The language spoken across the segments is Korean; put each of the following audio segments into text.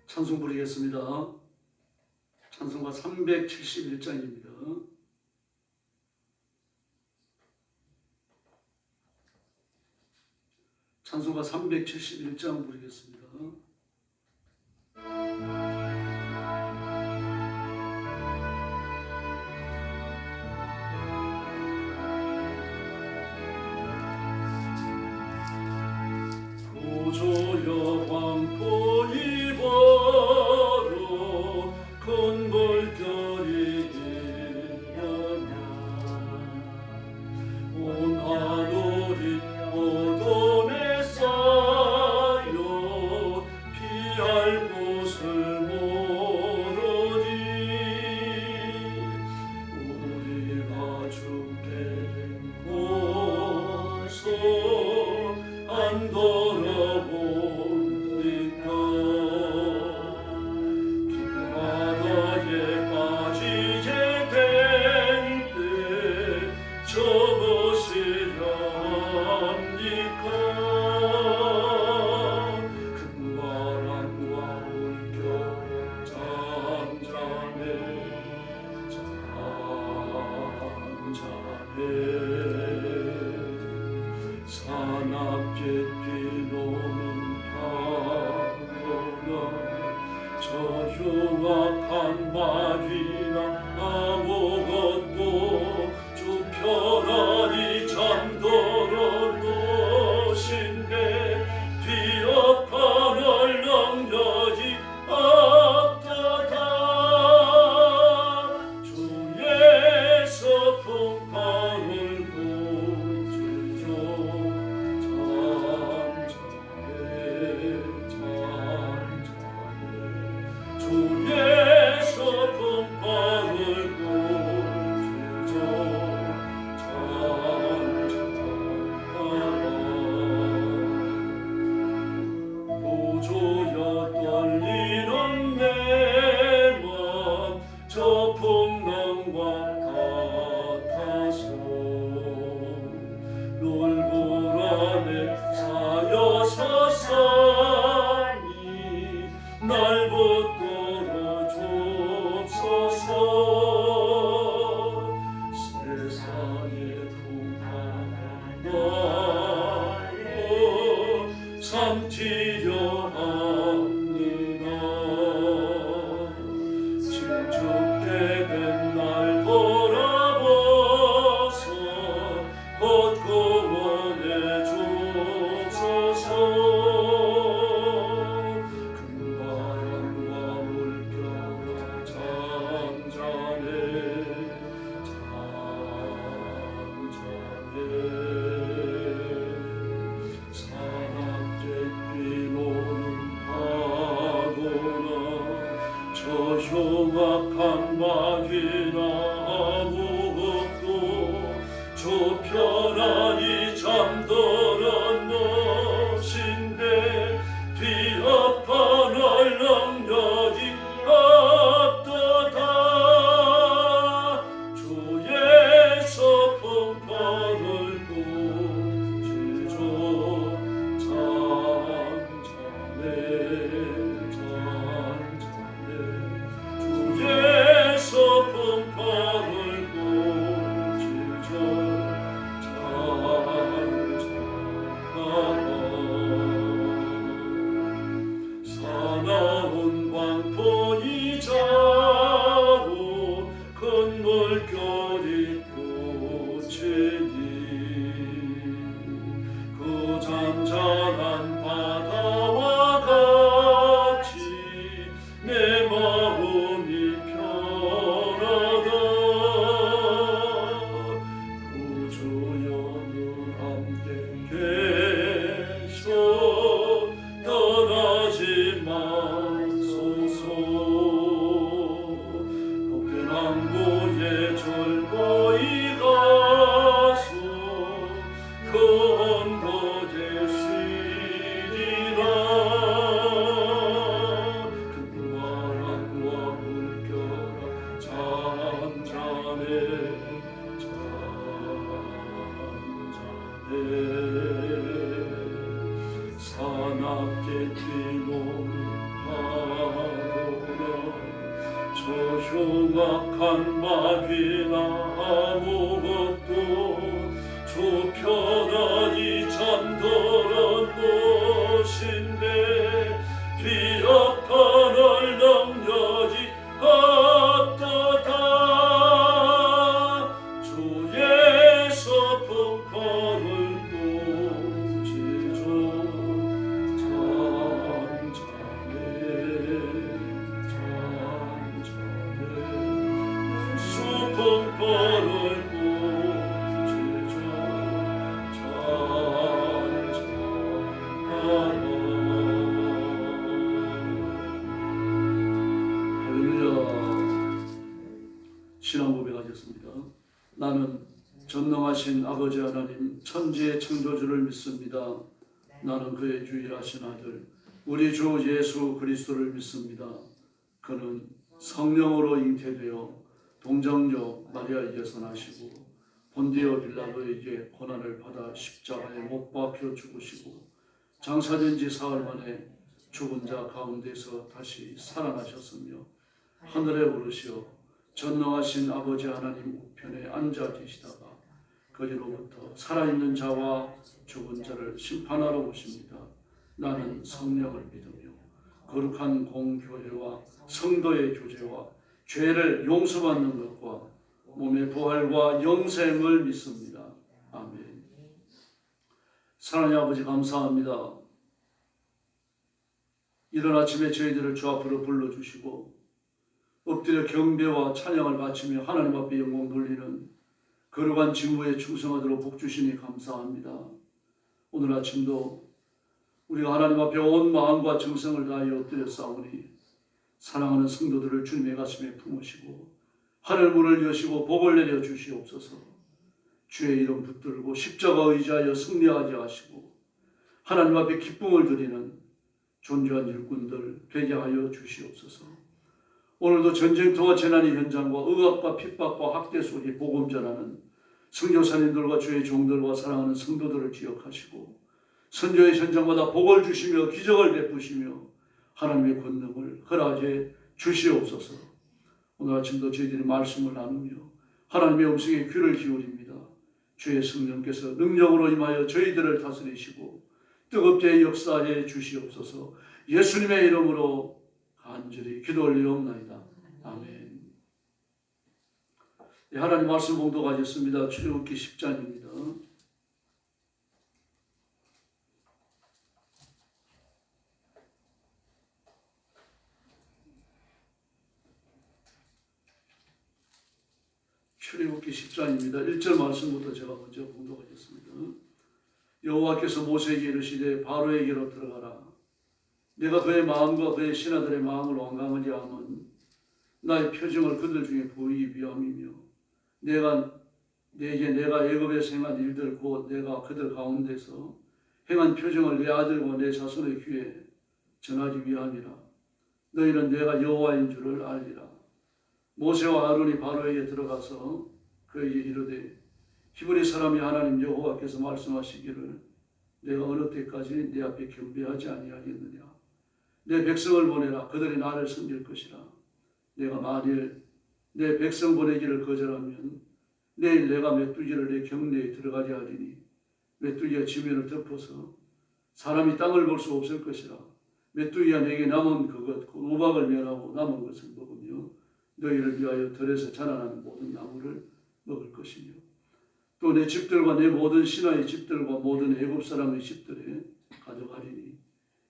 찬송 부르겠습니다. 찬송가 371장입니다. 찬송가 371장 부르겠습니다. 구주여 보이보로 큰 물결이 일어나 온 하늘이 어둠에 쌓여 피할 곳을 모르니 우리가 죽게 된 곳을 안 돌아보니까 깊은 바다에 빠지게 될 때 저것이라 합니까? 큰 바람과 물결 잠잠해 사납게 뛰노는 파도나 저 흉악한 말이나 아무것도 주 편안히 잠들어 놓으신데 뒤엎어널 능력이 없도다. 주의 서풍파를 구주여 떨리는 내 맘 저 풍랑과 같아서 놀불 안에 쌓여 서사니 날 붙들어 줍소서. 세상의 풍파가 나를 삼키려 합니다. 죽게 된 날 돌아보소 곧 구원해 주소서. 큰 바람과 물결 잠잠해 사납게 뛰노는 파도나 저 흉악한 막이나 아무것도 저 편안히 잠들어 놓으신데 뒤엎어 널 능력이 없도다. 주의 서풍파를 꾸짖어 잠잠해 주의 서풍파를 저 흉악한 마귀나 아무것도 저 편안히 잠들은 것인데 비약한 능력이 없도다. 주의 서풍파를 꽂히죠. 잔잔해 수풍파를 꽂히죠. 신앙 고백하겠습니다. 나는 전능하신 아버지 하나님 천지의 창조주를 믿습니다. 나는 그의 유일하신 아들 우리 주 예수 그리스도를 믿습니다. 그는 성령으로 잉태되어 동정녀 마리아에게서 나시고 본디오 빌라도에게 고난을 받아 십자가에 못 박혀 죽으시고 장사된 지 사흘 만에 죽은 자 가운데서 다시 살아나셨으며 하늘에 오르시어 전능하신 아버지 하나님 우편에 앉아 계시다가 거기로부터 살아있는 자와 죽은 자를 심판하러 오십니다. 나는 성령을 믿으며 거룩한 공교회와 성도의 교제와 죄를 용서받는 것과 몸의 부활과 영생을 믿습니다. 아멘. 사랑하는 아버지 감사합니다. 이른 아침에 저희들을 주 앞으로 불러주시고 엎드려 경배와 찬양을 바치며 하나님 앞에 영광 돌리는 거룩한 직무에 충성하도록 복 주시니 감사합니다. 오늘 아침도 우리가 하나님 앞에 온 마음과 정성을 다하여 엎드려 싸우니 사랑하는 성도들을 주님의 가슴에 품으시고 하늘 문을 여시고 복을 내려 주시옵소서. 주의 이름 붙들고 십자가 의지하여 승리하게 하시고 하나님 앞에 기쁨을 드리는 존귀한 일꾼들 되게 하여 주시옵소서. 오늘도 전쟁터와 재난의 현장과 억압과 핍박과 학대 속에 복음 전하는 선교사님들과 주의 종들과 사랑하는 성도들을 기억하시고 선교의 현장마다 복을 주시며 기적을 베푸시며 하나님의 권능을 허락해 주시옵소서. 오늘 아침도 저희들이 말씀을 나누며 하나님의 음성에 귀를 기울입니다. 주의 성령께서 능력으로 임하여 저희들을 다스리시고 뜨겁게 역사해 주시옵소서. 예수님의 이름으로 간절히 기도 올리옵나이다. 아멘. 하나님 말씀 봉독하겠습니다. 출애굽기 10장입니다. 출애굽기 10장입니다. 1절 말씀부터 제가 먼저 봉독하겠습니다. 여호와께서 모세에게 이르시되 바로에게로 들어가라. 내가 그의 마음과 그의 신하들의 마음을 완강하게 함은 나의 표징을 그들 중에 보이기 위함이며 내가 애굽에서 행한 일들 곧 내가 그들 가운데서 행한 표징을 내 아들과 내 자손의 귀에 전하기 위함이라. 너희는 내가 여호와인 줄을 알리라. 모세와 아론이 바로에게 들어가서 그에게 이르되 히브리 사람이 하나님 여호와께서 말씀하시기를 내가 어느 때까지 네 앞에 경배하지 아니하겠느냐. 내 백성을 보내라. 그들이 나를 섬길 것이라. 내가 만일 내 백성 보내기를 거절하면 내일 내가 메뚜기를 내 경내에 들어가게 하리니 메뚜기가 지면을 덮어서 사람이 땅을 볼 수 없을 것이라. 메뚜기가 내게 남은 그것 곧 우박을 면하고 남은 것을 먹으며 너희를 위하여 들에서 자라나는 모든 나무를 먹을 것이며 또 내 집들과 내 모든 신하의 집들과 모든 애굽 사람의 집들에 가져가리니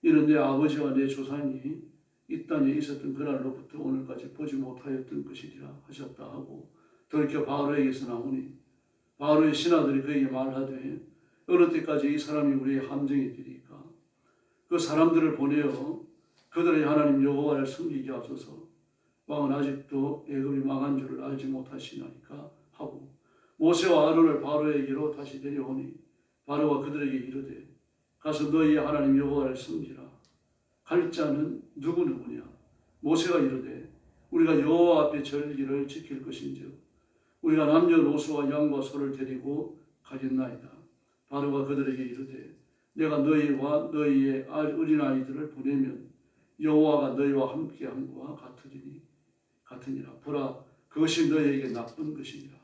이는 내 아버지와 내 조상이 이 땅에 있었던 그날로부터 오늘까지 보지 못하였던 것이리라 하셨다 하고 돌이켜 바로에게서 나오니 바로의 신하들이 그에게 말하되 어느 때까지 이 사람이 우리의 함정이 되리까. 그 사람들을 보내어 그들의 하나님 여호와를 섬기게 하소서. 왕은 아직도 애굽이 망한 줄을 알지 못하시나이까 하고 모세와 아론을 바로에게로 다시 데려오니 바로가 그들에게 이르되 가서 너희의 하나님 여호와를 섬기라. 갈 자는 누구냐. 모세가 이르되 우리가 여호와 앞에 절기를 지킬 것인즉 우리가 남녀노소와 양과 소를 데리고 가겠나이다. 바로가 그들에게 이르되 내가 너희와 너희의 어린아이들을 보내면 여호와가 너희와 함께함과 같으리니 같으니라. 보라, 그것이 너희에게 나쁜 것이니라.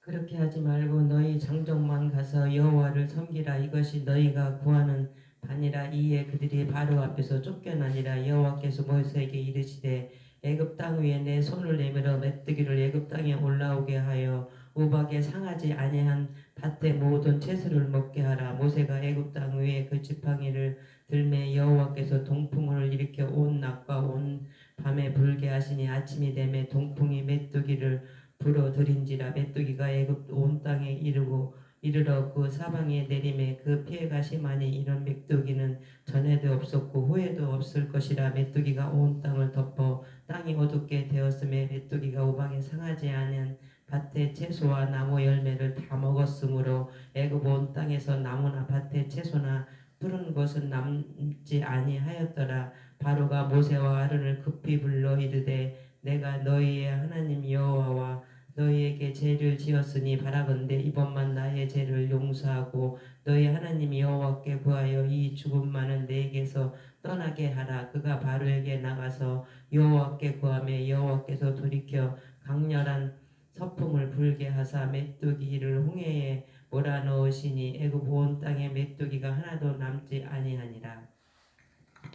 그렇게 하지 말고 너희 장족만 가서 여호와를 섬기라. 이것이 너희가 구하는 바니라. 이에 그들이 바로 앞에서 쫓겨나니라. 여호와께서 모세에게 이르시되 애굽 땅 위에 내 손을 내밀어 메뚜기를 애굽 땅에 올라오게 하여 우박에 상하지 아니한 밭의 모든 채소를 먹게 하라. 모세가 애굽 땅 위에 그 지팡이를 들매 여호와께서 동풍을 일으켜 온 낮과 온 밤에 불게 하시니 아침이 되매 동풍이 메뚜기를 불어들인지라. 메뚜기가 애굽 온 땅에 이르러 그 사방에 내림에 그 피해가 심하니 이런 메뚜기는 전에도 없었고 후에도 없을 것이라. 메뚜기가 온 땅을 덮어 땅이 어둡게 되었음에 메뚜기가 우방에 상하지 않은 밭의 채소와 나무 열매를 다 먹었으므로 애굽 온 땅에서 나무나 밭의 채소나 푸른 것은 남지 아니하였더라. 바로가 모세와 아론을 급히 불러 이르되 내가 너희의 하나님 여호와와 너희에게 죄를 지었으니 바라건대 이번만 나의 죄를 용서하고 너희 하나님 여호와께 구하여 이 죽음만은 내게서 떠나게 하라. 그가 바로에게 나가서 여호와께 구하며 여호와께서 돌이켜 강렬한 서풍을 불게 하사 메뚜기를 홍해에 몰아넣으시니 애굽 온 땅에 메뚜기가 하나도 남지 아니하니라.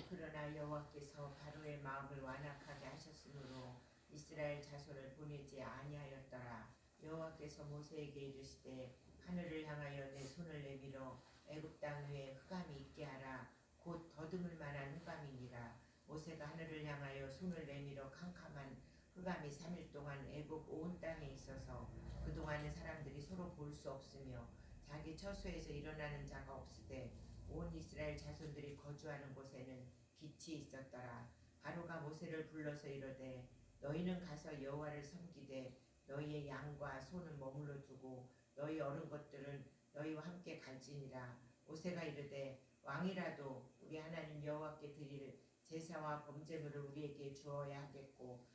그러나 여호와께서 바로의 마음을 완악하게 하셨으므로 이스라엘 자손을 보내지 아니하였더라. 여호와께서 모세에게 이르시되 하늘을 향하여 내 손을 내밀어 애굽 땅 위에 흑암이 있게 하라. 곧 더듬을 만한 흑암이니라. 모세가 하늘을 향하여 손을 내밀어 캄캄한 흑암이 3일 동안 애굽 온 땅에 있어서 그동안은 사람들이 서로 볼 수 없으며 자기 처소에서 일어나는 자가 없으되 온 이스라엘 자손들이 거주하는 곳에는 빛이 있었더라. 바로가 모세를 불러서 이르되 너희는 가서 여호와를 섬기되 너희의 양과 소는 머물러 두고 너희 어른 것들은 너희와 함께 갈지니라. 모세가 이르되 왕이라도 우리 하나님 여호와께 드릴 제사와 범제물을 우리에게 주어야 하겠고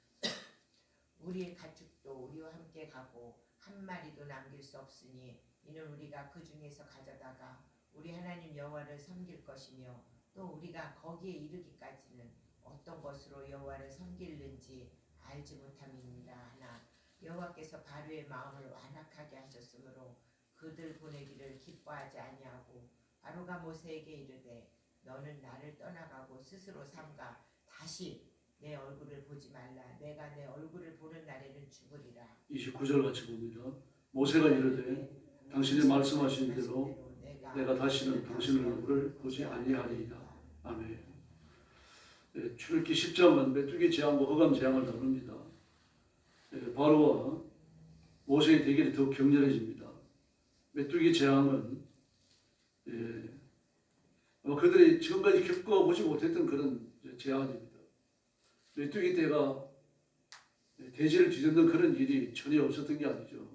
우리의 가축도 우리와 함께 가고 한 마리도 남길 수 없으니 이는 우리가 그 중에서 가져다가 우리 하나님 여호와를 섬길 것이며 또 우리가 거기에 이르기까지는 어떤 것으로 여호와를 섬길는지 알지 못함이니라 하나 여호와께서 바로의 마음을 완악하게 하셨으므로 그들 보내기를 기뻐하지 아니하고 바로가 모세에게 이르되 너는 나를 떠나가고 스스로 삼가 다시 내 얼굴을 보지 말라. 내가 내 얼굴을 보는 날에는 죽으리라. 29절 같이 봅니다. 모세가 이르되 당신이 말씀하신 대로 내가 다시는 당신의 얼굴을 보지 아니하리이다. 아멘. 네, 출애굽기 10장은 메뚜기 재앙과 흑암 재앙을 다룹니다. 네, 바로와 모세의 대결이 더 격렬해집니다. 메뚜기 재앙은 그들이 지금까지 겪어보지 못했던 그런 재앙입니다. 메뚜기 떼가 대지를 뒤덮는 그런 일이 전혀 없었던 게 아니죠.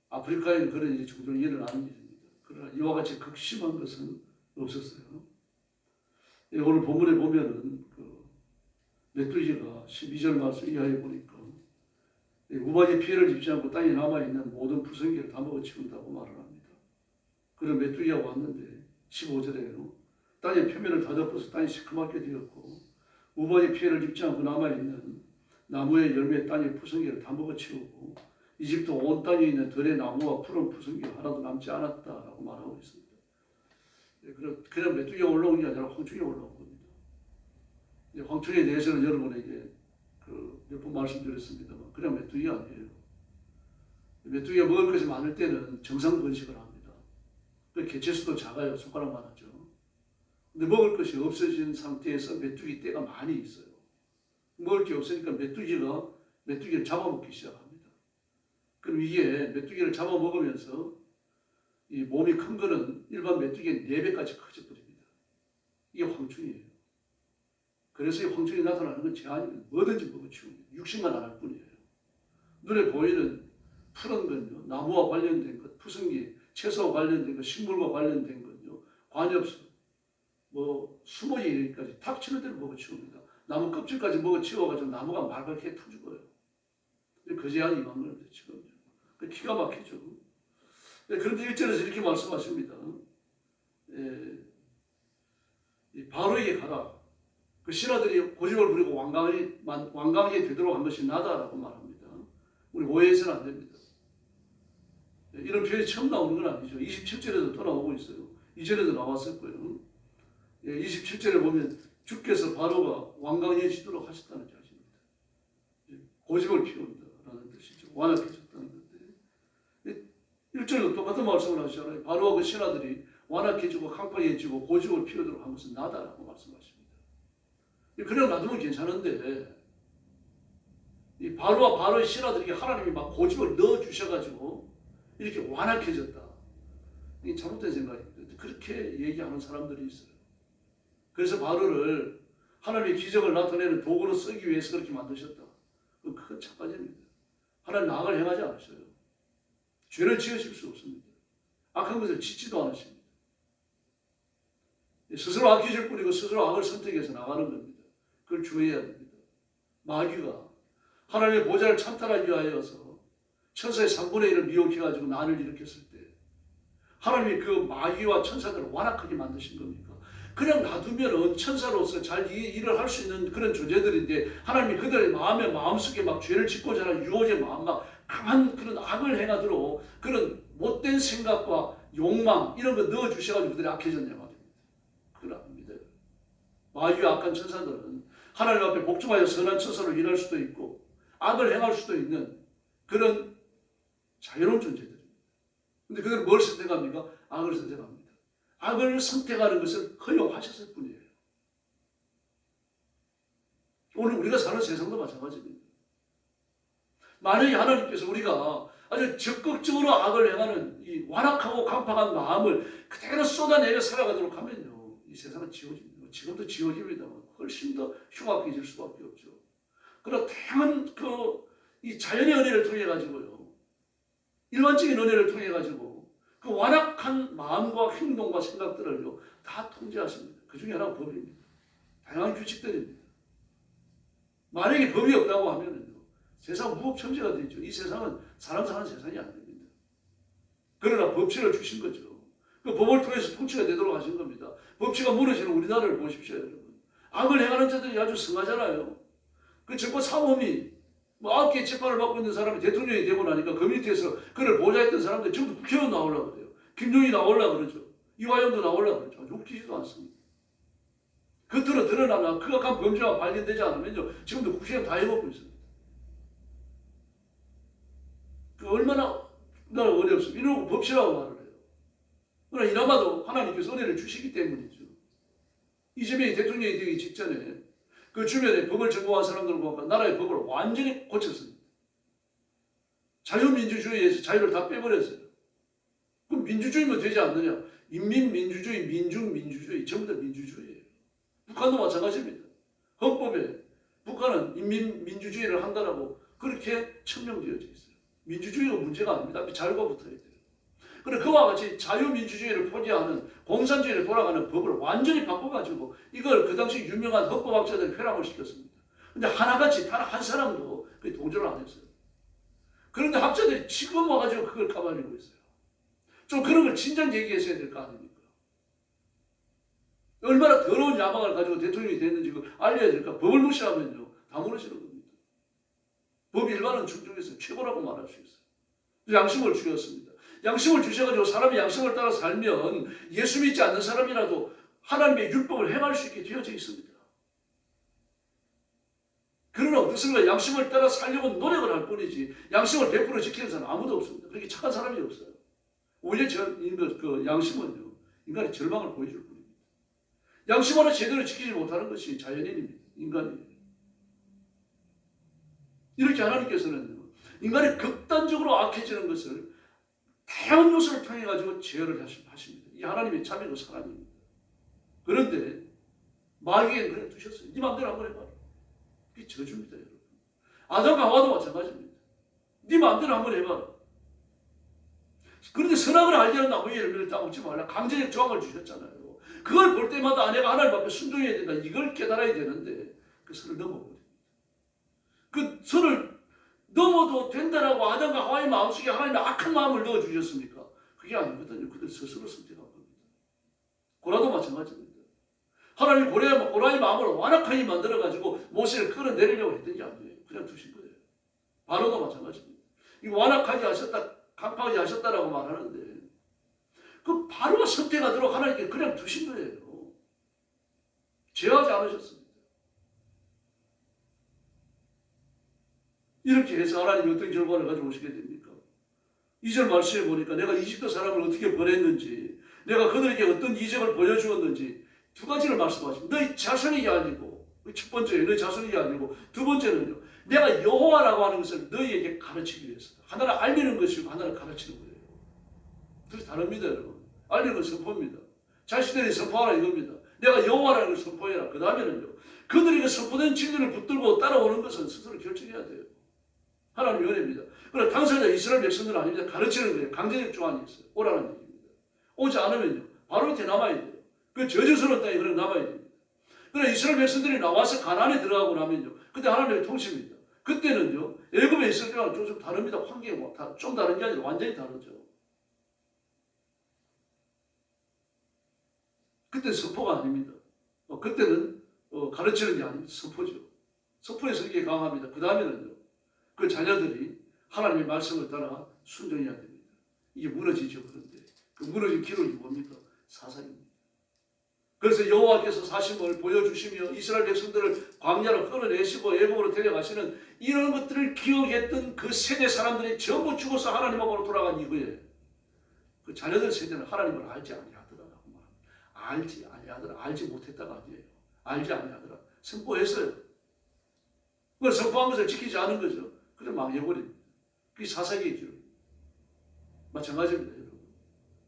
아프리카에는 그런 일이 종종 일어나는 일입니다. 그러나 이와 같이 극심한 것은 없었어요. 오늘 본문에 보면은 그 메뚜기가 12절 말씀 이하에 보니까 우박이 피해를 입지 않고 땅에 남아있는 모든 푸성기를 다 먹어치운다고 말을 합니다. 그런 메뚜기가 왔는데 15절에요. 땅의 표면을 다 덮어서 땅이 시커멓게 되었고 우박이 피해를 입지 않고 남아있는 나무의 열매 땅의 푸성기를 다 먹어치우고 이집트 온 땅에 있는 들의 나무와 푸른 푸성기가 하나도 남지 않았다라고 말하고 있습니다. 그냥 메뚜기가 올라온 게 아니라 황충이 올라온 겁니다. 황충에 대해서는 여러분에게 몇 번 말씀드렸습니다만 그냥 메뚜기가 아니에요. 메뚜기가 먹을 것이 많을 때는 정상 번식을 합니다. 개체수도 작아요. 손가락만 하죠. 근데 먹을 것이 없어진 상태에서 메뚜기 떼가 많이 있어요. 먹을 게 없으니까 메뚜기를 잡아먹기 시작합니다. 그럼 이게 메뚜기를 잡아먹으면서 이 몸이 큰 거는 일반 메뚜기의 4배까지 커져버립니다. 이게 황충이에요. 그래서 이 황충이 나타나는 건 제한이면 뭐든지 먹어치웁니다. 육식만 안 할 뿐이에요. 눈에 보이는 푸른 건요, 나무와 관련된 것, 푸성기, 채소와 관련된 것, 식물과 관련된 건요, 관엽수, 수모지까지 탁치는 대로 먹어치웁니다. 나무 껍질까지 먹어치워가지고 나무가 말갛게 타 죽어요. 그 제한이 임한 겁니다, 지금. 기가 막히죠. 그런데 1절에서 이렇게 말씀하십니다. 바로에게 가라. 그 신하들이 고집을 부리고 완강하게 되도록 한 것이 나다라고 말합니다. 우리 오해해서는 안 됩니다. 이런 표현이 처음 나오는 건 아니죠. 27절에도 또 나오고 있어요. 이전에도 나왔을 거예요. 27절에 보면 주께서 바로가 완강해지도록 하셨다는 자신입니다. 고집을 피운다라는 뜻이죠. 완악해졌다는 건데 1절도 똑같은 말씀을 하시잖아요. 바로와 그 신하들이 완악해지고 강팍해지고 고집을 피우도록 한 것은 나다라고 말씀하십니다. 그냥 놔두면 괜찮은데 이 바로와 바로의 신하들에게 하나님이 막 고집을 넣어주셔가지고 이렇게 완악해졌다. 이게 잘못된 생각입니다. 그렇게 얘기하는 사람들이 있어요. 그래서 바로를 하나님의 기적을 나타내는 도구로 쓰기 위해서 그렇게 만드셨다. 그건 착각입니다. 하나님 악을 행하지 않으셔요. 죄를 지으실 수 없습니다. 악한 것을 짓지도 않으십니다. 스스로 악해질 뿐이고 스스로 악을 선택해서 나가는 겁니다. 그걸 주의해야 됩니다. 마귀가 하나님의 보좌를 찬탈하기 위하여서 천사의 3분의 1을 미혹해가지고 난을 일으켰을 때 하나님이 그 마귀와 천사들을 완악하게 만드신 겁니까? 그냥 놔두면 천사로서 잘 일을 할 수 있는 그런 존재들인데 하나님이 그들의 마음속에 막 죄를 짓고자 하는 유혹의 마음, 막 강한 그런 악을 행하도록 그런 못된 생각과 욕망 이런 거 넣어주셔가지고 그들이 악해졌냐 말입니다. 그건 아닙니다. 마귀와 악한 천사들은 하나님 앞에 복종하여 선한 천사로 일할 수도 있고 악을 행할 수도 있는 그런 자유로운 존재들입니다. 근데 그들은 뭘 선택합니까? 악을 선택합니다. 악을 선택하는 것을 허용하셨을 뿐이에요. 오늘 우리가 사는 세상도 마찬가지입니다. 만약에 하나님께서 우리가 아주 적극적으로 악을 행하는 이 완악하고 강팍한 마음을 그대로 쏟아내려 살아가도록 하면요, 이 세상은 지워집니다. 지금도 지워집니다만 훨씬 더 흉악해질 수밖에 없죠. 그러나 다양한 이 자연의 은혜를 통해 가지고요, 일반적인 은혜를 통해 가지고 그 완악한 마음과 행동과 생각들을요 다 통제하십니다. 그 중에 하나가 법입니다. 다양한 규칙들입니다. 만약에 법이 없다고 하면은요 세상 무법천지가 되죠. 이 세상은 사람 사는 세상이 안 됩니다. 그러나 법치를 주신 거죠. 그 법을 통해서 통치가 되도록 하신 겁니다. 법치가 무너지는 우리나라를 보십시오, 여러분. 악을 행하는 자들이 아주 성하잖아요. 그 정권 사범이 9개의 재판을 받고 있는 사람이 대통령이 되고 나니까 그 밑에서 그를 보좌했던 사람들 전부 국회의원 나오려고 그래요. 김종인이 나오려고 그러죠. 이화영도 나오려고 그러죠. 아주 웃기지도 않습니다. 겉으로 드러나나 그 악한 범죄가 발견되지 않으면요 지금도 국회의원 다 해먹고 있습니다. 그 얼마나 어렵습니다. 이러고 법치라고 말을 해요. 그러나 이나마도 하나님께서 은혜를 주시기 때문이죠. 이재명이 대통령이 되기 직전에 그 주변에 법을 전공한 사람들과 나라의 법을 완전히 고쳤습니다. 자유민주주의에서 자유를 다 빼버렸어요. 그럼 민주주의면 되지 않느냐? 인민민주주의, 민중민주주의, 전부 다 민주주의예요. 북한도 마찬가지입니다. 헌법에 북한은 인민민주주의를 한다라고 그렇게 천명되어져 있어요. 민주주의가 문제가 아닙니다. 앞에 자유가 붙어야 돼요. 그런데 그와 같이 자유민주주의를 포기하는 공산주의를 돌아가는 법을 완전히 바꿔가지고 이걸 그 당시 유명한 헌법학자들이 폐랑을 시켰습니다. 근데 하나같이 단 한 사람도 동조를 안 했어요. 그런데 학자들이 지금 와가지고 그걸 까발리고 있어요. 좀 그런 걸 진작 얘기했어야 될 거 아닙니까? 얼마나 더러운 야망을 가지고 대통령이 됐는지 그걸 알려야 될까? 법을 무시하면요 다 무너지는 겁니다. 법 일반은 중중에서 최고라고 말할 수 있어요. 양심을 주셨습니다. 양심을 주셔가지고 사람이 양심을 따라 살면 예수 믿지 않는 사람이라도 하나님의 율법을 행할 수 있게 되어져 있습니다. 그러나 어떻습니까? 양심을 따라 살려고 노력을 할 뿐이지 양심을 100% 지키는 사람 아무도 없습니다. 그렇게 착한 사람이 없어요. 오히려 그 양심은요 인간의 절망을 보여줄 뿐입니다. 양심 하나 제대로 지키지 못하는 것이 자연인입니다. 인간이에요. 이렇게 하나님께서는 인간이 극단적으로 악해지는 것을 다양한 요소를 통해 가지고 제어를 하십니다. 이 하나님의 자비고 사랑입니다. 그런데 마귀에는 그래 두셨어요. 네 마음대로 한번 해봐라. 그게 저주입니다, 여러분. 아담과 하와도 마찬가지입니다. 네 마음대로 한번 해봐라. 그런데 선악을 알게 하는 나무의 열매를 따먹지 말라. 강제적 조항을 주셨잖아요. 그걸 볼 때마다 내가 하나님 앞에 순종해야 된다. 이걸 깨달아야 되는데 그 선을 넘어버립니다. 그 선을 넘어도 된다라고 아담과 하와의 마음속에 하나님의 악한 마음을 넣어주셨습니까? 그게 아니거든요. 그들 스스로 선택한 겁니다. 고라도 마찬가지입니다. 하나님 고라의 마음을 완악하게 만들어가지고 모세를 끌어내리려고 했던 게 아니에요. 그냥 두신 거예요. 바로도 마찬가지입니다. 이 완악하게 하셨다, 강팍하게 하셨다라고 말하는데 그 바로가 선택하도록 하나님께 그냥 두신 거예요. 제어하지 않으셨습니다. 이렇게 해서 하나님이 어떤 결과를 가지고 오시게 됩니까? 2절 말씀에 보니까 내가 이집트 사람을 어떻게 보냈는지, 내가 그들에게 어떤 이적을 보여주었는지 두 가지를 말씀하십니다. 너희 자손에게 알리고, 첫 번째는 너희 자손에게 알리고, 두 번째는요, 내가 여호와라고 하는 것을 너희에게 가르치기 위해서다. 하나는 알리는 것이고 하나는 가르치는 거예요. 둘이 다릅니다, 여러분. 알리는 건 선포입니다. 자신들이 선포하라 이겁니다. 내가 여호와라는 걸 선포해라. 그 다음에는요, 그들에게 선포된 진리를 붙들고 따라오는 것은 스스로 결정해야 돼요. 하나님의 은혜입니다. 그러나 당사자 이스라엘 백성들은 아닙니다. 가르치는 거예요. 강제적 조항이 있어요. 오라는 얘기입니다. 오지 않으면요, 바로 밑에 남아야 돼요. 그 저주스러운 땅에 그냥 남아야 됩니다. 그러나 이스라엘 백성들이 나와서 가나안에 들어가고 나면요, 그때 하나님의 통치입니다. 그때는요, 애굽에 있을 때랑 좀 다릅니다. 환경이 좀 다른 게 아니라 완전히 다르죠. 그때 선포가 아닙니다. 그때는 가르치는 게 아닙니다. 선포죠. 선포에서 이게 강합니다. 그 다음에는요, 그 자녀들이 하나님의 말씀을 따라 순종해야 됩니다. 이게 무너지죠. 그런데 그 무너진 기록이 뭡니까? 사사입니다. 그래서 여호와께서 사심을 보여주시며 이스라엘 백성들을 광야로 끌어내시고 애굽으로 데려가시는 이런 것들을 기억했던 그 세대 사람들이 전부 죽어서 하나님 앞으로 돌아간 이후에 그 자녀들 세대는 하나님을 알지 아니하더라라고 말합니다. 알지 아니하더라. 알지 못했다가 아니에요. 알지 아니하더라. 선포했어요. 그걸 선포한 것을 지키지 않은 거죠. 그래 망해버립니다. 그게 사사기의 기록입니다. 마찬가지입니다, 여러분.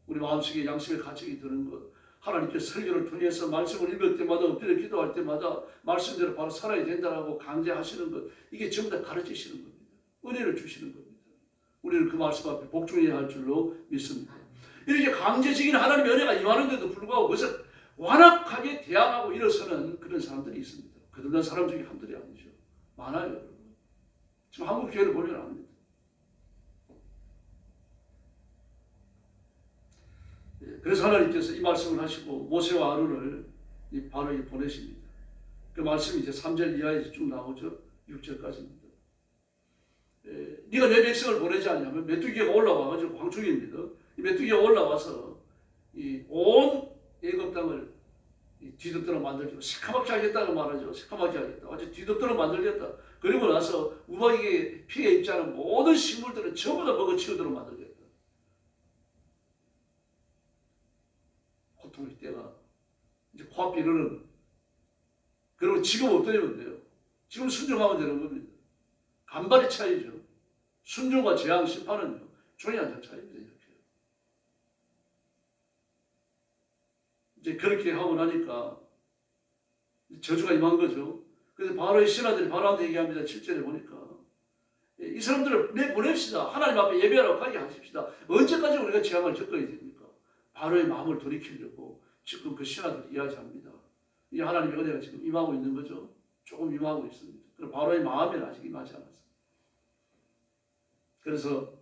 우리 마음속에 양심의 가책이 드는 것, 하나님께 설교를 통해서 말씀을 읽을 때마다 엎드려 기도할 때마다 말씀대로 바로 살아야 된다라고 강제하시는 것, 이게 전부 다 가르치시는 겁니다. 은혜를 주시는 겁니다. 우리는 그 말씀 앞에 복종해야 할 줄로 믿습니다. 이렇게 강제적인 하나님의 은혜가 임하는데도 불구하고 그것을 완악하게 대항하고 일어서는 그런 사람들이 있습니다. 그들은 사람 중에 한둘이 아니죠. 많아요, 여러분. 지금 한국 교회를 보면 압니다. 그래서 하나님께서 이 말씀을 하시고 모세와 아론을 바로에 보내십니다. 그 말씀이 이제 3절 이하에 쭉 나오죠. 6절까지입니다. 네가 내 백성을 보내지 않냐면 메뚜기가 올라와가지고 광충입니다. 이 메뚜기가 올라와서 이 온 애굽 땅을 뒤덮도록 만들고 새카맣게 하겠다고 말하죠. 새카맣게 하겠다. 아주 뒤덮도록 만들겠다. 그리고 나서 우박에게 피해 입지 않은 모든 식물들은 전부 다 먹어치우도록 만들겠다. 고통의 때가 이제 코앞에 이르는. 그리고 지금 어떠냐면 돼요. 지금 순종하면 되는 겁니다. 간발의 차이죠. 순종과 재앙 심판은요, 종이 한 장 차이입니다. 이렇게. 이제 그렇게 하고 나니까 저주가 임한 거죠. 그래서 바로의 신하들이 바로한테 얘기합니다. 7절에 보니까 이 사람들을 내보냅시다. 하나님 앞에 예배하러 가게 하십시다. 언제까지 우리가 재앙을 겪어야 됩니까? 바로의 마음을 돌이키려고 지금 그 신하들이 이야기합니다. 이 하나님의 은혜가 지금 임하고 있는 거죠. 조금 임하고 있습니다. 그럼 바로의 마음에는 아직 임하지 않았어요. 그래서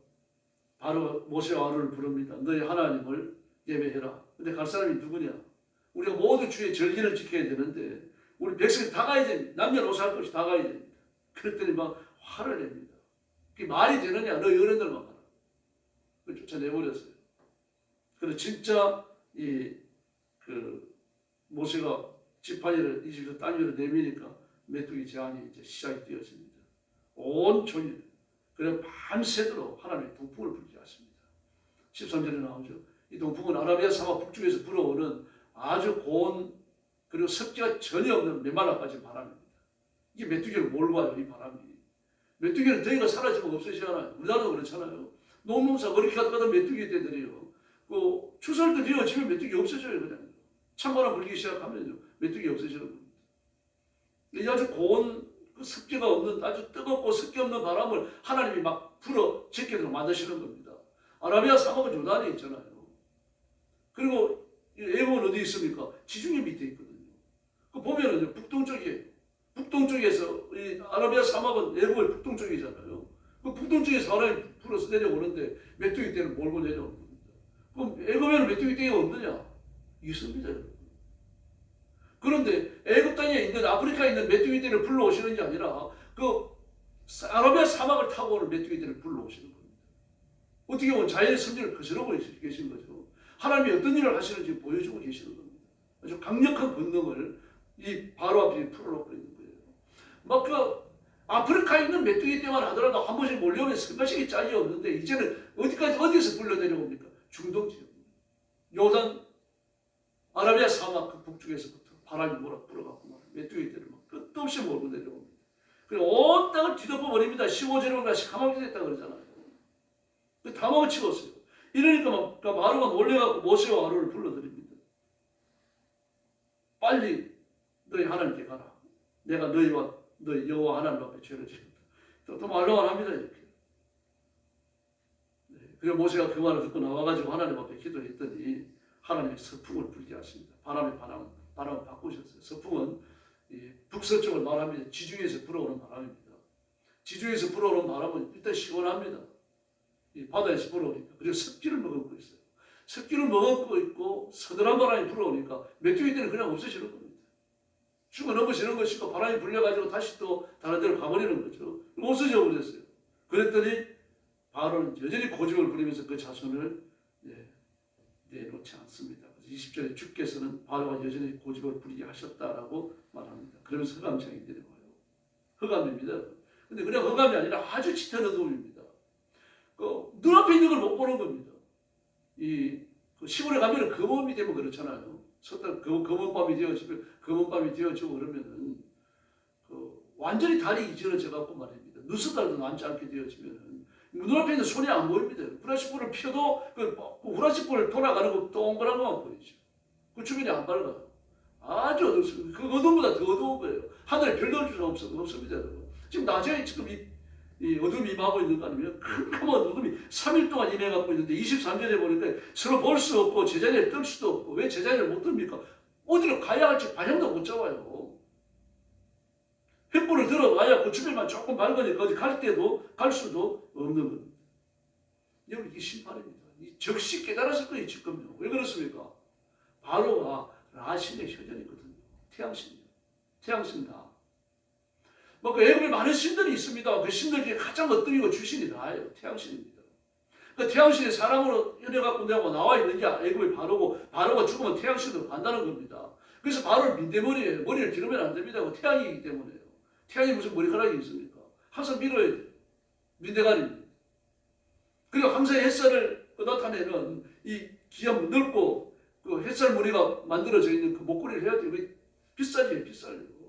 바로 모세와 아론을 부릅니다. 너희 하나님을 예배해라. 근데 갈 사람이 누구냐? 우리가 모두 주의 절기를 지켜야 되는데 우리 백성이 다 가야 됩니다. 남녀노소 할 것 없이 다 가야 됩니다. 그랬더니 막 화를 냅니다. 그게 말이 되느냐? 너희 어른들만 가라. 그걸 쫓아내버렸어요. 그래서 진짜 모세가 지팡이를 이집트 땅 위로 내미니까 메뚜기 재앙이 이제 시작이 되었습니다. 온 종일. 그래서 밤새도록 하나님의 동풍을 불게 하십니다. 13절에 나오죠. 이 동풍은 아라비아 사막 북쪽에서 불어오는 아주 고온 그리고 습기가 전혀 없는 메말라 빠진 바람입니다. 이게 메뚜기를 몰고 와요, 이 바람이. 메뚜기는 더위가 사라지면 없어지잖아요. 우리나라도 그렇잖아요. 농농사 그렇게 하다가 메뚜기 때들이요. 추석도 되어지면 메뚜기 없어져요, 그냥. 찬바람 불기 시작하면요, 메뚜기 없어지는 겁니다. 이 아주 고온 그 습기가 없는 아주 뜨겁고 습기 없는 바람을 하나님이 막 불어 제끼도록 만드시는 겁니다. 아라비아 사막은 요단에 있잖아요. 그리고 애굽은 어디 있습니까? 지중해 밑에 있거든요. 그 보면은요, 북동쪽에서 이 아라비아 사막은 애굽의 북동쪽이잖아요. 그 북동쪽에서 바람이 불어서 내려오는데 메뚜기 떼는 몰고 내려오는 겁니다. 그럼 애굽에는 메뚜기 떼가 없느냐? 있습니다, 여러분. 그런데 애굽 땅에 있는 아프리카에 있는 메뚜기 떼를 불러오시는 게 아니라 그 아라비아 사막을 타고 오는 메뚜기 떼를 불러오시는 겁니다. 어떻게 보면 자연의 선진을 거스르고 계신 거죠. 하나님이 어떤 일을 하시는지 보여주고 계시는 겁니다. 아주 강력한 권능을 이 바로 앞에 풀어놓고 있는 거예요. 막 그 아프리카에 있는 메뚜기 떼만 하더라도 한 번씩 몰려오면 선가식이 짝이 없는데 이제는 어디에서 불려 내려옵니까? 중동 지역, 요단 아라비아 사막 그 북쪽에서부터 바람이 불어갖고 막 메뚜기 떼를 막 끝도 없이 몰고 내려옵니다. 그리고 온 땅을 뒤덮어 버립니다. 15제곱인가 시커멓게 됐다 그러잖아요. 다 먹어치웠어요. 이러니까 마루가 놀래갖고 모세와 아론을 불러드립니다. 빨리 너희 하나님께 가라. 내가 너희와 너희 여호와 하나님 앞에 죄를 지었다. 또 말로만 합니다. 이렇게. 네. 그리고 모세가 그 말을 듣고 나와가지고 하나님 앞에 기도했더니 하나님이 서풍을 불게 하십니다. 바람을 바꾸셨어요. 서풍은 북서쪽을 말합니다. 지중해에서 불어오는 바람입니다. 지중해에서 불어오는 바람은 일단 시원합니다. 이 바다에서 불어오니까. 그리고 습기를 머금고 있어요. 습기를 머금고 있고 서늘한 바람이 불어오니까 메뚜기 떼는 그냥 없어지는 겁니다. 죽어 넘어지는 것이고 바람이 불려가지고 다시 또 다른 데로 가버리는 거죠. 없어져 버렸어요. 그랬더니 바로는 여전히 고집을 부리면서 그 자손을 내놓지 않습니다. 20절에 주께서는 바로가 여전히 고집을 부리게 하셨다라고 말합니다. 그러면서 흑암장이 내려와요. 흑암입니다. 근데 그냥 흑암이 아니라 아주 짙은 어두움입니다. 눈앞에 있는 걸 못 보는 겁니다. 시골에 가면 검은밤이 되면 그렇잖아요. 검은 밤이 되어지고 그러면은 완전히 달이 이전해져 갖고 말입니다. 누수달도 남지 않게 되어지면은 눈앞에 있는 손이 안 보입니다. 후라시불을 펴도 후라시불을 돌아가는 거 동그란 것만 보이죠. 그 주변이 안 밝아요. 아주 어둡습니다. 그 어둠보다 더 어두운 거예요. 하늘에 별도 줄 없습니다. 지금 낮에 이 어둠이 임하고 있는 거 아니면 캄캄한 어둠이 3일 동안 임해갖고 있는데 23절에 보니까 서로 볼 수 없고 제자리에 뜰 수도 없고 왜 제자리를 못 듭니까? 어디로 가야 할지 방향도 못 잡아요. 횃불을 들어가야 그 주변만 조금 밝으니까 어디 갈 때도 갈 수도 없는 겁니다. 여기 이게 심판입니다. 적시 깨달았을 거예요 지금요. 왜 그렇습니까? 바로가 라신의 혈전이거든요. 태양신이다. 그 애굽에 많은 신들이 있습니다. 그 신들 중에 가장 어떤 주신이 라예요. 태양신입니다. 그 태양신이 사람으로 연해갖고 나와 있는 게 애굽의 바로고 바로가 죽으면 태양신으로 간다는 겁니다. 그래서 바로를 민대머리예요. 머리를 기르면 안 됩니다. 그 태양이기 때문에요. 태양이 무슨 머리카락이 있습니까? 항상 밀어야 돼요. 민대가리입니다. 그리고 항상 햇살을 나타내는 이 기암 넓고 그 햇살 무늬가 만들어져 있는 그 목걸이를 해야 돼요. 빗살이에요. 빗살.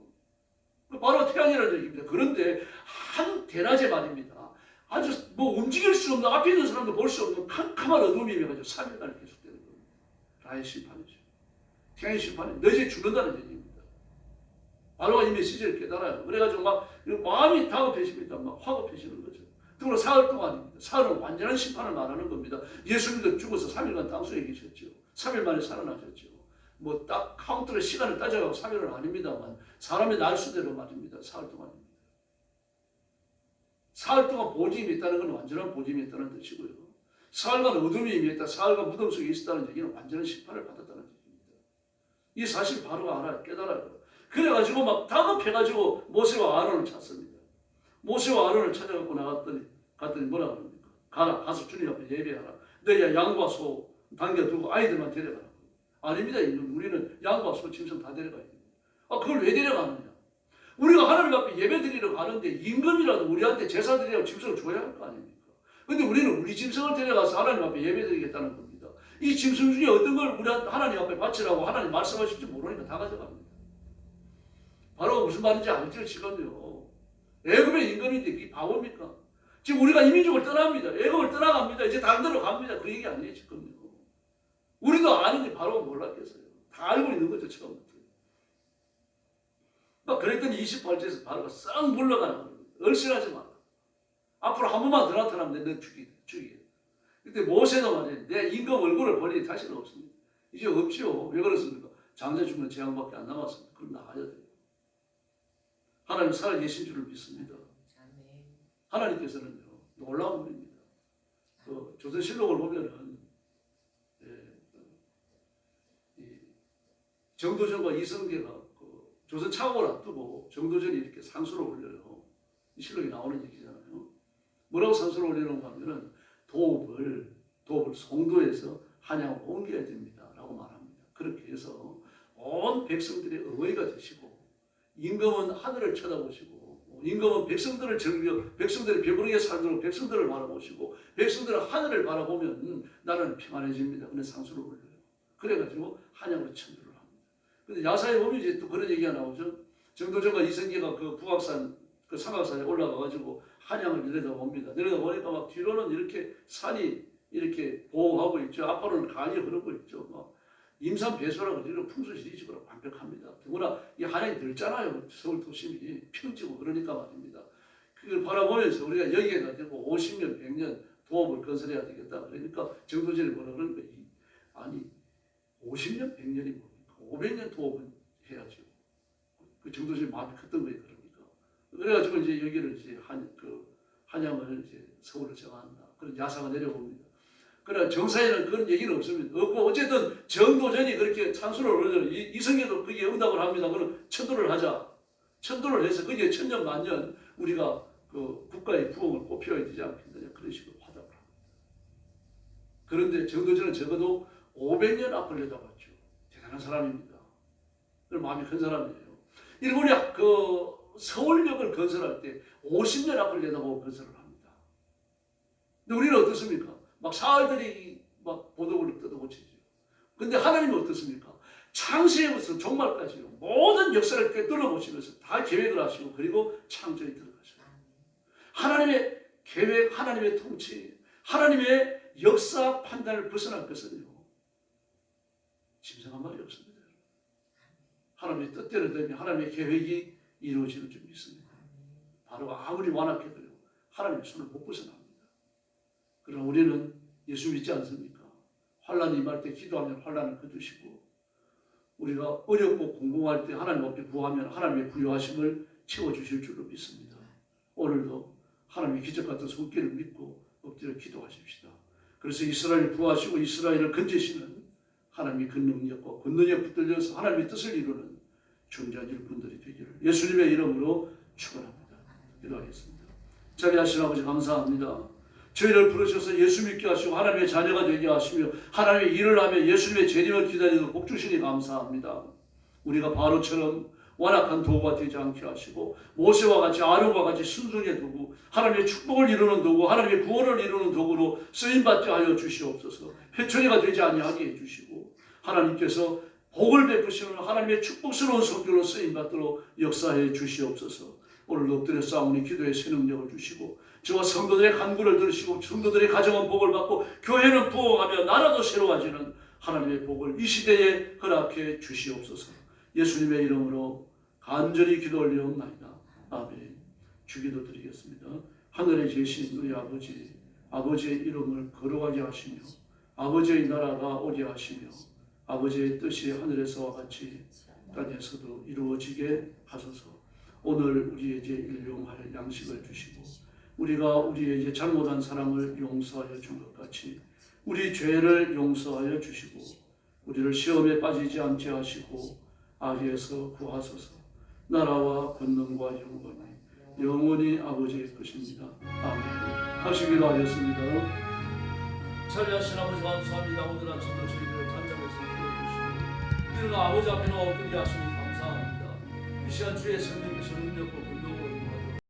바로 태양이라는 얘기입니다. 그런데 한 대낮에 말입니다. 아주 움직일 수 없는 앞에 있는 사람도 볼 수 없는 캄캄한 어둠이 임해가지고 3일간 계속되는 겁니다. 라의 심판이죠. 태양의 심판이 너희 죽는다는 얘기입니다. 바로가 이 메시지를 깨달아요. 그래가지고 마음이 다급해집니다. 화급해지는 거죠. 그리고 사흘 동안입니다. 사흘은 완전한 심판을 말하는 겁니다. 예수님도 죽어서 3일간 땅속에 계셨죠. 3일 만에 살아나셨죠. 딱 카운트로 시간을 따져가고 3일은 아닙니다만 사람의 날수대로 말입니다. 사흘 동안입니다. 사흘 동안 보짐이 있다는 건 완전한 보짐이 있다는 뜻이고요. 사흘간 어둠이 임했다. 사흘간 무덤 속에 있었다는 얘기는 완전한 심판을 받았다는 얘기입니다. 이 사실 바로가 알아요. 깨달아요. 그래가지고 다급해가지고 모세와 아론을 찾습니다. 모세와 아론을 찾아갖고 갔더니 뭐라 그럽니까? 가서 주님 앞에 예배하라. 너희야 양과 소 당겨두고 아이들만 데려가라. 아닙니다. 우리는 양과 소 짐승 다 데려가야 됩니다. 그걸 왜 데려가느냐? 우리가 하나님 앞에 예배 드리러 가는데 임금이라도 우리한테 제사 드리라고 짐승을 줘야 할 거 아닙니까? 근데 우리는 우리 짐승을 데려가서 하나님 앞에 예배 드리겠다는 겁니다. 이 짐승 중에 어떤 걸 우리 하나님 앞에 바치라고 하나님 말씀하실지 모르니까 다 가져갑니다. 바로 무슨 말인지 알죠 지금요. 애굽의 임금인데 이게 바보입니까? 지금 우리가 이민족을 떠납니다. 애굽을 떠나갑니다. 이제 다른 데로 갑니다. 그 얘기 아니에요 지금요. 우리도 아는데 바로가 몰랐겠어요. 다 알고 있는 거죠 처음부터. 그랬더니 28절에서 바로가 싹 물러가는 겁니다. 얼씬하지 마라. 앞으로 한 번만 더 나타나면 너 죽이게. 그때 모세도 말이에요. 내 임금 얼굴을 볼 일이 다시는 없습니다. 이제 없죠. 왜 그렇습니까? 장자 죽는 재앙밖에 안 남았습니다. 그럼 나가야 돼요. 하나님 살아계신 줄을 믿습니다. 하나님께서는요 놀라운 분입니다. 조선실록을 보면은 정도전과 이성계가 그 조선 창업을 앞두고 정도전이 이렇게 상수를 올려요. 이 실록에 나오는 얘기잖아요. 뭐라고 상수를 올리는가 하면은 도읍을 송도에서 한양으로 옮겨야 됩니다라고 말합니다. 그렇게 해서 온 백성들의 어머니가 되시고 임금은 하늘을 쳐다보시고 임금은 백성들을 즐겨 백성들이 배부르게 살도록 백성들을 바라보시고 백성들은 하늘을 바라보면 나라는 평안해집니다. 그런 상수를 올려요. 그래가지고 한양으로 천도를 합니다. 근데 야사에 보면 이제 또 그런 얘기가 나오죠. 정도전과 이성계가 그 북악산 그 삼각산에 올라가가지고 한양을 내려다봅니다. 내려다보니까 막 뒤로는 이렇게 산이 이렇게 보호하고 있죠. 앞으로는 강이 흐르고 있죠. 막 임산배소라고 이런 풍수지리적으로 완벽합니다. 더구나 이 한양이 넓잖아요. 서울 도심이 평지고 그러니까 말입니다. 그걸 바라보면서 우리가 여기에 가지고 50년, 100년 도읍을 건설해야 되겠다. 그러니까 정도전이 뭐라 그러니까 아니 50년, 100년이 뭡니까? 500년 도읍은 해야죠. 그 정도전이 마음이 컸던 거예요. 그러니까. 그래가지고 이제 여기를 이제 한양을 이제 서울로 정한다. 그런 야사가 내려옵니다. 그러나 정사에는 그런 얘기는 없습니다. 없고 어쨌든 정도전이 그렇게 찬수를 올려요. 이성계도 거기에 응답을 합니다. 그럼 천도를 하자. 천도를 해서 거기에 천년 만년 우리가 그 국가의 부흥을 꽃피워야 되지 않겠느냐 그런 식으로 화답을 합니다. 그런데 정도전은 적어도 500년 앞을 내다봤죠. 대단한 사람입니다. 마음이 큰 사람이에요. 일본이 그 서울역을 건설할 때 50년 앞을 내다보고 건설을 합니다. 근데 우리는 어떻습니까? 막 사흘들이 막 보도를 뜯어고치죠. 근데 하나님은 어떻습니까? 창세부터 종말까지 모든 역사를 꿰뚫어 보시면서 다 계획을 하시고 그리고 창조에 들어가셔요. 하나님의 계획, 하나님의 통치, 하나님의 역사 판단을 벗어날 것은요. 짐승한 말이 없습니다. 하나님의 뜻대로 되면 하나님의 계획이 이루어지는 줄 믿습니다. 바로 아무리 완악해도요. 하나님의 손을 못 벗어납니다. 그러나 우리는 예수 믿지 않습니까? 환난이 임할 때 기도하면 환난을 거두시고 우리가 어렵고 공공할 때 하나님 앞에 구하면 하나님의 부요하심을 채워주실 줄로 믿습니다. 오늘도 하나님의 기적 같은 손길을 믿고 엎드려 기도하십시다. 그래서 이스라엘을 구하시고 이스라엘을 건지시는 하나님의 그 능력과 그 능력 붙들려서 하나님의 뜻을 이루는 존재하실 분들이 되기를 예수님의 이름으로 축원합니다. 기도하겠습니다. 자비하신 아버지 감사합니다. 저희를 부르셔서 예수 믿게 하시고 하나님의 자녀가 되게 하시며 하나님의 일을 하며 예수님의 재림을 기다리는 복 주시니 감사합니다. 우리가 바로처럼 완악한 도구가 되지 않게 하시고 모세와 같이 아론과 같이 순종의 도구 하나님의 축복을 이루는 도구 하나님의 구원을 이루는 도구로 쓰임받게 하여 주시옵소서. 회초리가 되지 아니하게 해주시고 하나님께서 복을 베푸시는 하나님의 축복스러운 성교로 쓰임받도록 역사해 주시옵소서. 오늘 엎드려 싸우니 기도의 새 능력을 주시고 저와 성도들의 간구를 들으시고 성도들의 가정은 복을 받고 교회는 부흥하며 나라도 새로워지는 하나님의 복을 이 시대에 허락해 주시옵소서. 예수님의 이름으로 간절히 기도 올리옵나이다. 아멘. 주기도 드리겠습니다. 하늘에 계신 우리 아버지, 아버지의 이름을 거룩하게 하시며 아버지의 나라가 오게 하시며 아버지의 뜻이 하늘에서와 같이 땅에서도 이루어지게 하소서. 오늘 우리에게 일용할 양식을 주시고 우리가 우리에게 잘못한 사람을 용서하여 준 것 같이 우리 죄를 용서하여 주시고 우리를 시험에 빠지지 않게 하시고 악에서 구하소서. 나라와 권능과 영원히 아버지의 것입니다. 아멘. 같이 기도하겠습니다. 자비하신 아버지 감사합니다. 오늘 아침도 저희들을 단장에서 불러주시고 이런 아버지 앞에 나와 엎드리게 하시니 감사합니다. 이 시간 주의 성령께서 능력과 권능으로